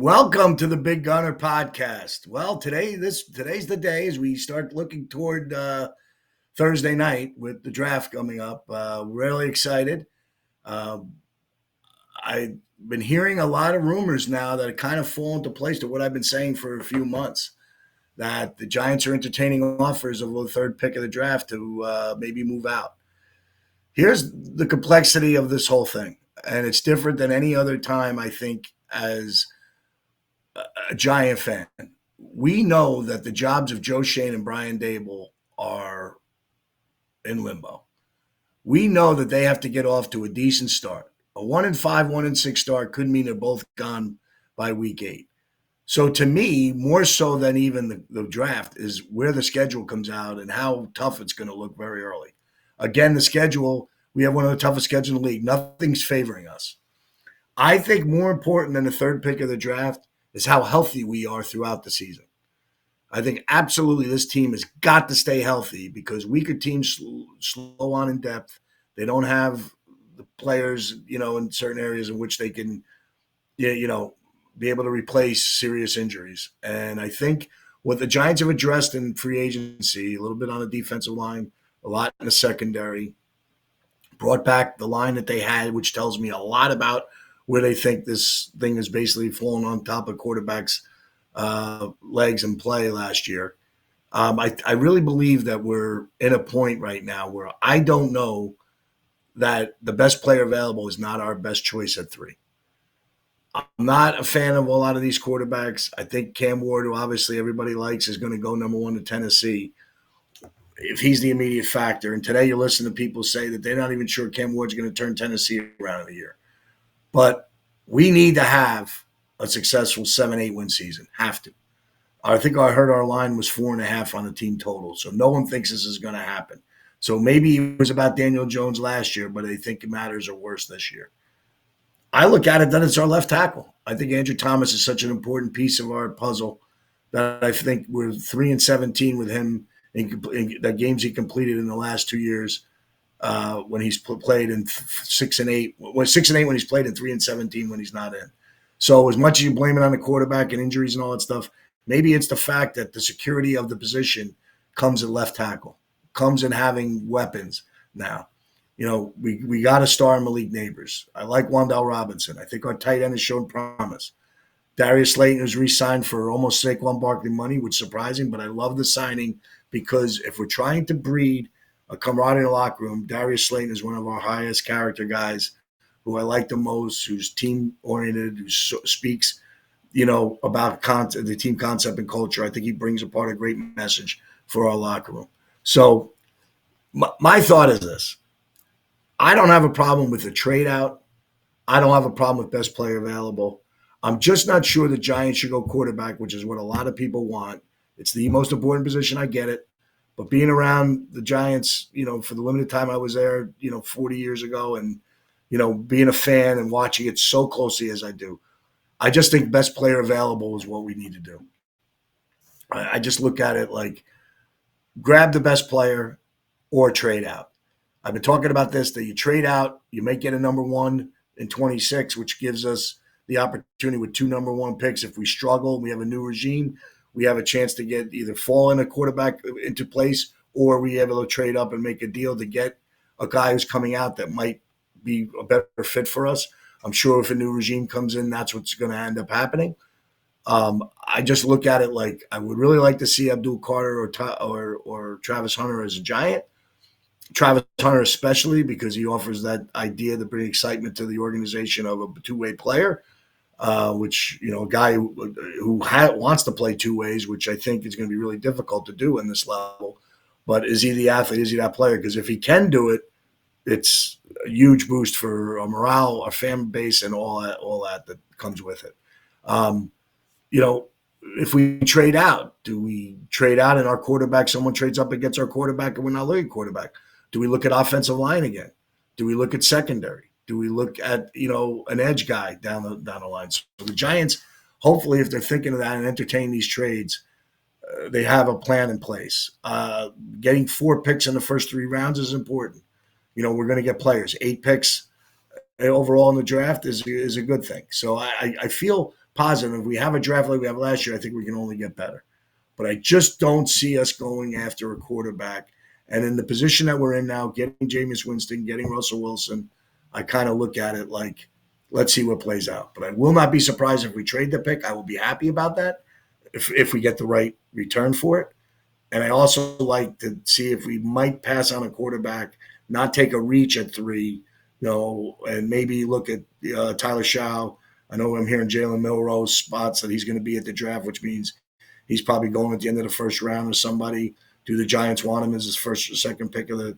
Welcome to the Big Gunner podcast. Well, today's the day as we start looking toward Thursday night with the draft coming up. Really excited. Um, I've been hearing a lot of rumors now that kind of fall into place to what I've been saying for a few months. That the Giants are entertaining offers of the third pick of the draft to maybe move out. Here's the complexity of this whole thing, and it's different than any other time. I think as a Giant fan, we know that the jobs of Joe Shane and Brian Dable are in limbo. We know that they have to get off to a decent start. A 1-5, 1-6 start could mean they're both gone by week 8. So to me, more so than even the draft, is where the schedule comes out and how tough it's going to look very early. Again, the schedule, we have one of the toughest schedules in the league. Nothing's favoring us. I think more important than the third pick of the draft is how healthy we are throughout the season. I think absolutely this team has got to stay healthy because weaker teams slow on in depth. They don't have the players, in certain areas in which they can, be able to replace serious injuries. And I think what the Giants have addressed in free agency, a little bit on the defensive line, a lot in the secondary, brought back the line that they had, which tells me a lot about where they think this thing is basically falling on top of quarterbacks' legs and play last year. I really believe that we're in a point right now where I don't know that the best player available is not our best choice at 3. I'm not a fan of a lot of these quarterbacks. I think Cam Ward, who obviously everybody likes, is going to go number 1 to Tennessee if he's the immediate factor. And today you listen to people say that they're not even sure Cam Ward's going to turn Tennessee around in a year. But we need to have a successful 7-8 win season. Have to. I think I heard our line was 4.5 on the team total. So no one thinks this is going to happen. So maybe it was about Daniel Jones last year, but I think matters are worse this year. I look at it that it's our left tackle. I think Andrew Thomas is such an important piece of our puzzle that I think we're 3-17 with him in the games he completed in the last 2 years. When he's played in 6-8, 6-8 when he's played, and 3-17 when he's not in. So as much as you blame it on the quarterback and injuries and all that stuff, maybe it's the fact that the security of the position comes at left tackle, comes in having weapons now. We got to star Malik Neighbors. I like Wan'Dale Robinson. I think our tight end has shown promise. Darius Slayton was re-signed for almost Saquon Barkley money, which is surprising, but I love the signing because if we're trying to breed a camaraderie in the locker room, Darius Slayton is one of our highest character guys who I like the most, who's team-oriented, who speaks, about the team concept and culture. I think he brings apart a great message for our locker room. So my thought is this. I don't have a problem with the trade out. I don't have a problem with best player available. I'm just not sure the Giants should go quarterback, which is what a lot of people want. It's the most important position. I get it. But being around the Giants, for the limited time I was there, 40 years ago, and, being a fan and watching it so closely as I do, I just think best player available is what we need to do. I just look at it like grab the best player or trade out. I've been talking about this, that you trade out, you may get a number 1 in 26, which gives us the opportunity with 2 number 1 picks. If we struggle, we have a new regime, we have a chance to get either fall in a quarterback into place, or we have to trade up and make a deal to get a guy who's coming out that might be a better fit for us. I'm sure if a new regime comes in, that's what's going to end up happening. I just look at it like I would really like to see Abdul Carter or Travis Hunter as a Giant. Travis Hunter especially because he offers that idea to bring excitement to the organization of a two-way player. Which, a guy who wants to play 2 ways, which I think is going to be really difficult to do in this level. But is he the athlete? Is he that player? Because if he can do it, it's a huge boost for our morale, our fan base, and all that comes with it. If we trade out, do we trade out and our quarterback, someone trades up and gets our quarterback and we're not looking at quarterback? Do we look at offensive line again? Do we look at secondary? Do we look at, an edge guy down the line? So the Giants, hopefully, if they're thinking of that and entertaining these trades, they have a plan in place. Getting 4 picks in the first 3 rounds is important. We're going to get players. 8 picks overall in the draft is a good thing. So I feel positive. If we have a draft like we have last year, I think we can only get better. But I just don't see us going after a quarterback. And in the position that we're in now, getting Jameis Winston, getting Russell Wilson, I kind of look at it like, let's see what plays out. But I will not be surprised if we trade the pick. I will be happy about that if we get the right return for it. And I also like to see if we might pass on a quarterback, not take a reach at 3, and maybe look at Tyler Shaw. I know I'm hearing Jalen Milrose spots that he's going to be at the draft, which means he's probably going at the end of the first round or somebody. Do the Giants want him as his first or second pick of the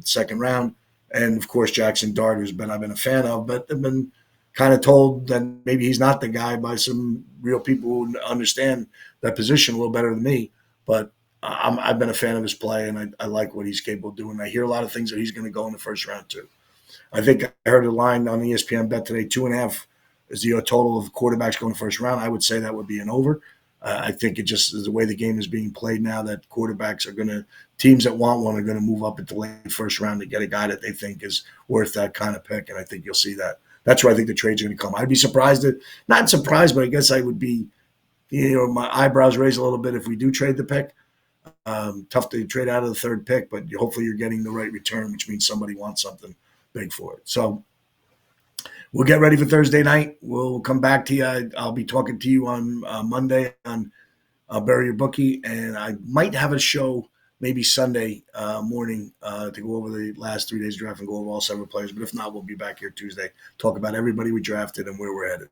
second round? And of course, Jackson Dart, I've been a fan of, but I've been kind of told that maybe he's not the guy by some real people who understand that position a little better than me. But I've been a fan of his play, and I like what he's capable of doing. I hear a lot of things that he's going to go in the first round too. I think I heard a line on ESPN bet today, 2.5 is the total of quarterbacks going first round. I would say that would be an over. I think it just is the way the game is being played now that quarterbacks teams that want one are going to move up into late first round to get a guy that they think is worth that kind of pick. And I think you'll see that. That's where I think the trade's going to come. I'd be surprised not surprised, but I guess I would be, my eyebrows raise a little bit if we do trade the pick. Tough to trade out of the third pick, but hopefully you're getting the right return, which means somebody wants something big for it. So we'll get ready for Thursday night. We'll come back to you. I'll be talking to you on Monday on Bury Your Bookie, and I might have a show maybe Sunday morning to go over the last 3 days draft and go over all 7 players. But if not, we'll be back here Tuesday, talk about everybody we drafted and where we're headed.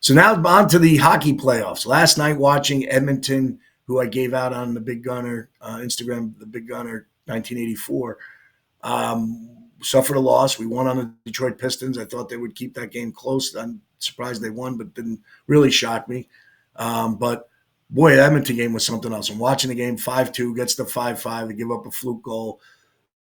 So now on to the hockey playoffs. Last night watching Edmonton, who I gave out on the Big Gunner Instagram, the Big Gunner 1984, suffered a loss. We won on the Detroit Pistons. I thought they would keep that game close. I'm surprised they won, but didn't really shock me. But boy, the Edmonton game was something else. I'm watching the game, 5-2, gets to 5-5. They give up a fluke goal,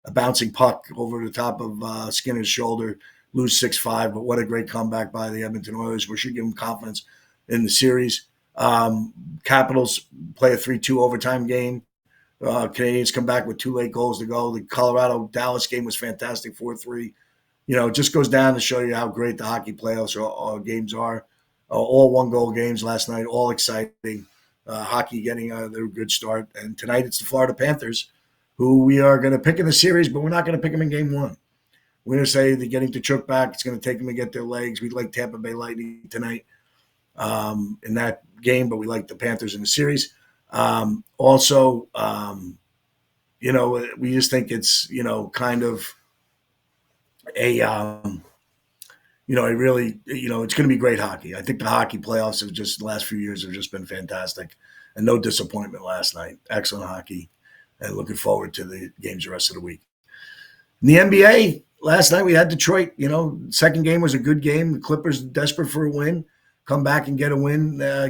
a bouncing puck over the top of Skinner's shoulder, lose 6-5. But what a great comeback by the Edmonton Oilers. We should give them confidence in the series. Capitals play a 3-2 overtime game. Canadians come back with 2 late goals to go. The Colorado-Dallas game was fantastic, 4-3. It just goes down to show you how great the hockey playoffs games are. All one-goal games last night, all exciting. Hockey getting their good start. And tonight it's the Florida Panthers, who we are going to pick in the series, but we're not going to pick them in game 1. We're going to say they're getting Tkachuk back. It's going to take them to get their legs. We like Tampa Bay Lightning tonight in that game, but we like the Panthers in the series. Also, we just think it's, kind of a, it's going to be great hockey. I think the hockey playoffs the last few years have just been fantastic and no disappointment last night. Excellent hockey and looking forward to the games the rest of the week. In the NBA, last night we had Detroit, second game was a good game. The Clippers desperate for a win, come back and get a win there.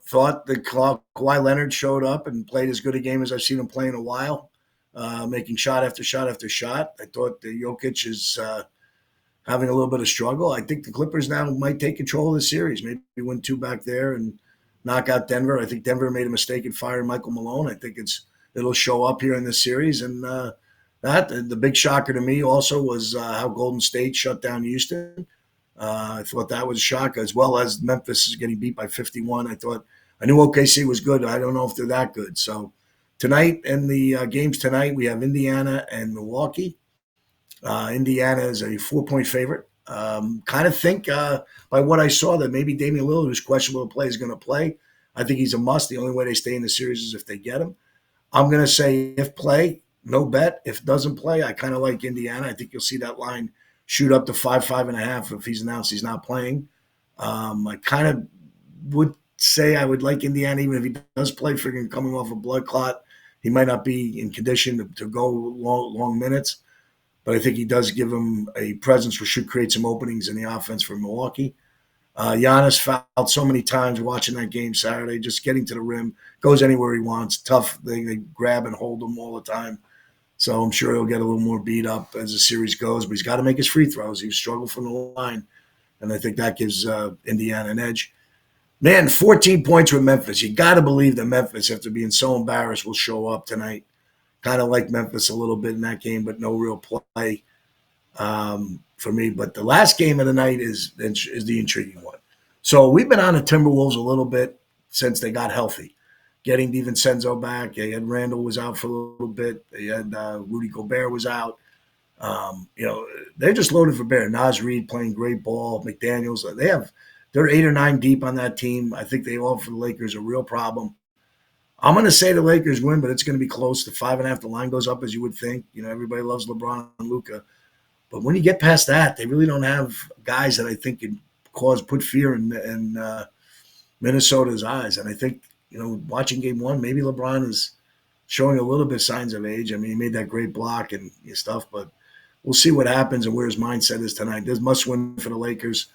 Thought that Kawhi Leonard showed up and played as good a game as I've seen him play in a while, making shot after shot after shot. I thought the Jokic is having a little bit of struggle. I think the Clippers now might take control of the series, maybe win 2 back there and knock out Denver. I think Denver made a mistake in firing Michael Malone. I think it'll show up here in this series. And the big shocker to me also was how Golden State shut down Houston. I thought that was a shock, as well as Memphis is getting beat by 51. I knew OKC was good. I don't know if they're that good. So tonight, in the games tonight, we have Indiana and Milwaukee. Indiana is a 4-point favorite. Kind of think by what I saw that maybe Damian Lillard, who's questionable to play, is going to play. I think he's a must. The only way they stay in the series is if they get him. I'm going to say if play, no bet. If doesn't play, I kind of like Indiana. I think you'll see that line shoot up to 5.5 if he's announced he's not playing. I kind of would say I would like Indiana, even if he does play, freaking coming off a blood clot. He might not be in condition to go long minutes, but I think he does give him a presence which should create some openings in the offense for Milwaukee. Giannis fouled so many times watching that game Saturday, just getting to the rim, goes anywhere he wants. Tough. They grab and hold him all the time. So I'm sure he'll get a little more beat up as the series goes, but he's got to make his free throws. He's struggled from the line, and I think that gives Indiana an edge. Man, 14 points with Memphis. You got to believe that Memphis, after being so embarrassed, will show up tonight. Kind of like Memphis a little bit in that game, but no real play. for me. But the last game of the night is the intriguing one. So we've been on the Timberwolves a little bit since they got healthy. Getting DiVincenzo back. They had Randall was out for a little bit. They had Rudy Gobert was out. They're just loaded for bear. Naz Reid playing great ball. McDaniels. They're 8 or 9 deep on that team. I think they offer the Lakers a real problem. I'm going to say the Lakers win, but it's going to be close to 5.5. The line goes up as you would think. Everybody loves LeBron and Luka. But when you get past that, they really don't have guys that I think can put fear in Minnesota's eyes. And I think, watching game one, maybe LeBron is showing a little bit of signs of age. I mean, he made that great block and stuff, but we'll see what happens and where his mindset is tonight. There's must win for the Lakers.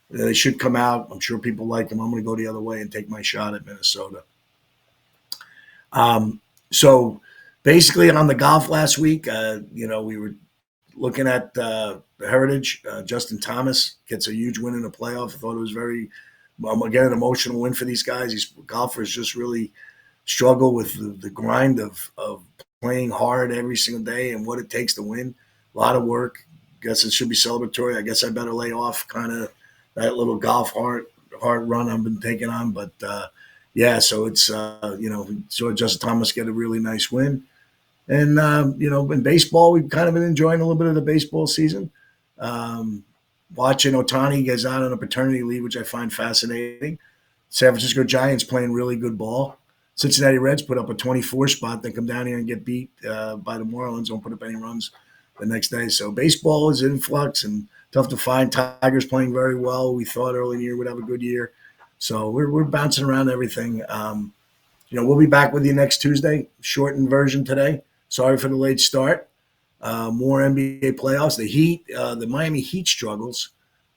They should come out. I'm sure people like them. I'm going to go the other way and take my shot at Minnesota. So basically on the golf last week, we were looking at the Heritage. Justin Thomas gets a huge win in the playoff. I thought it was very, again, an emotional win for these guys. These golfers just really struggle with the grind of playing hard every single day and what it takes to win. A lot of work. Guess it should be celebratory. I guess I better lay off kind of that little golf hard run I've been taking on. But so it's, saw Justin Thomas get a really nice win. And, in baseball, we've kind of been enjoying a little bit of the baseball season. Watching Ohtani gets out on a paternity leave, which I find fascinating. San Francisco Giants playing really good ball. Cincinnati Reds put up a 24 spot. They come down here and get beat by the Marlins. Don't put up any runs the next day. So baseball is in flux and tough to find. Tigers playing very well. We thought early in the year would have a good year. So we're bouncing around everything. We'll be back with you next Tuesday. Shortened version today. Sorry for the late start. More NBA playoffs. The Heat, the Miami Heat struggles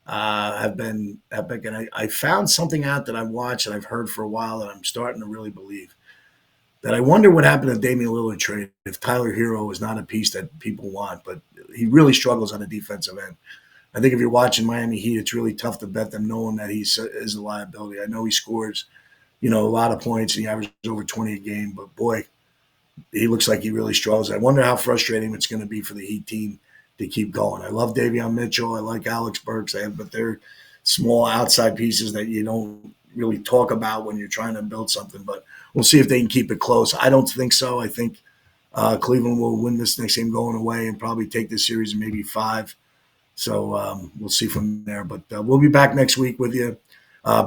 have been epic. And I found something out that I've watched and I've heard for a while that I'm starting to really believe. That I wonder what happened to Damian Lillard trade if Tyler Hero is not a piece that people want, but he really struggles on the defensive end. I think if you're watching Miami Heat, it's really tough to bet them knowing that he is a liability. I know he scores, a lot of points and he averages over 20 a game, but boy, he looks like he really struggles. I wonder how frustrating it's going to be for the Heat team to keep going. I love Davion Mitchell. I like Alex Burks. But they're small outside pieces that you don't really talk about when you're trying to build something. But we'll see if they can keep it close. I don't think so. I think Cleveland will win this next game going away and probably take this series in maybe 5. So we'll see from there. But we'll be back next week with you.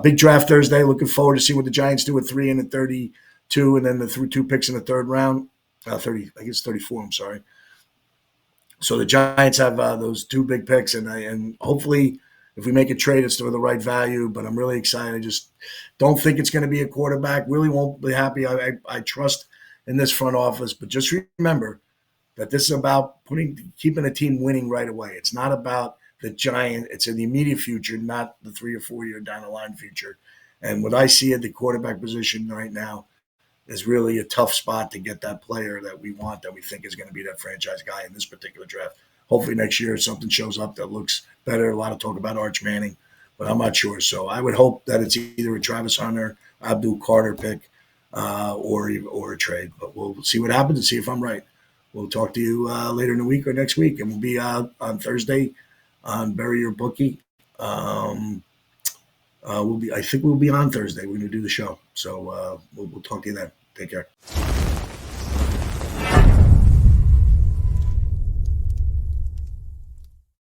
Big draft Thursday. Looking forward to see what the Giants do at 3 and at 32, and then the 2 picks in the third round. 30, I guess 34. I'm sorry. So the Giants have those 2 big picks, and hopefully, if we make a trade, it's for the right value. But I'm really excited. I just don't think it's going to be a quarterback. Really won't be happy. I trust in this front office, but just remember that this is about keeping a team winning right away. It's not about the Giant. It's in the immediate future, not the 3 or 4 year down the line future. And what I see at the quarterback position right now is really a tough spot to get that player that we want, that we think is going to be that franchise guy in this particular draft. Hopefully next year something shows up that looks better. A lot of talk about Arch Manning, but I'm not sure. So I would hope that it's either a Travis Hunter, Abdul Carter pick, or a trade. But we'll see what happens and see if I'm right. We'll talk to you later in the week or next week, and we'll be on Thursday on Bury Your Bookie. I think we'll be on Thursday. We're going to do the show. So we'll talk to you then. Take care.